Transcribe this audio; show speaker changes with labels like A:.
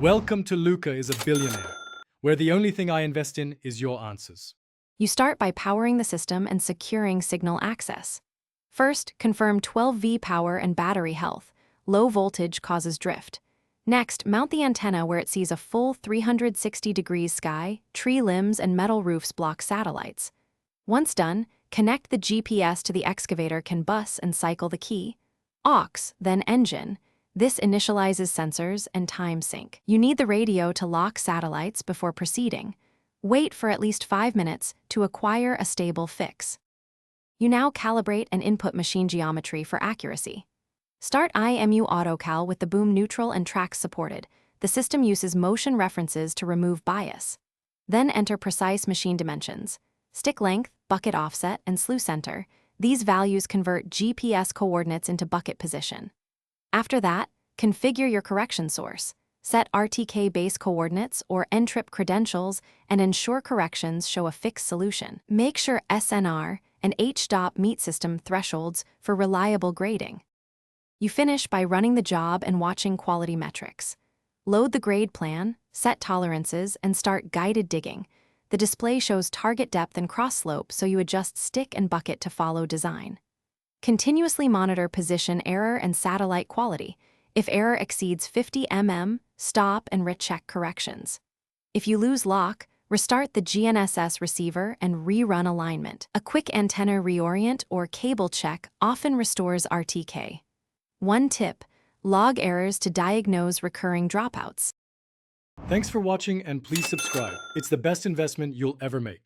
A: Welcome to Luca is a Billionaire, where the only thing I invest in is your answers.
B: You start by powering the system and securing signal access. First, confirm 12V power and battery health. Low voltage causes drift. Next, mount the antenna where it sees a full 360 degrees sky, tree limbs and metal roofs block satellites. Once done, connect the GPS to the excavator can bus and cycle the key. Aux, then engine. This initializes sensors and time sync. You need the radio to lock satellites before proceeding. Wait for at least 5 minutes to acquire a stable fix. You now calibrate and input machine geometry for accuracy. Start IMU AutoCal with the boom neutral and tracks supported. The system uses motion references to remove bias. Then enter precise machine dimensions. Stick length, bucket offset, and slew center. These values convert GPS coordinates into bucket position. After that, configure your correction source. Set RTK base coordinates or N-trip credentials and ensure corrections show a fixed solution. Make sure SNR and HStop meet system thresholds for reliable grading. You finish by running the job and watching quality metrics. Load the grade plan, set tolerances, and start guided digging. The display shows target depth and cross slope, so you adjust stick and bucket to follow design. Continuously monitor position error and satellite quality. If error exceeds 50 mm, stop and recheck corrections. If you lose lock, restart the GNSS receiver and rerun alignment. A quick antenna reorient or cable check often restores RTK. One tip: log errors to diagnose recurring dropouts.
A: Thanks for watching and please subscribe. It's the best investment you'll ever make.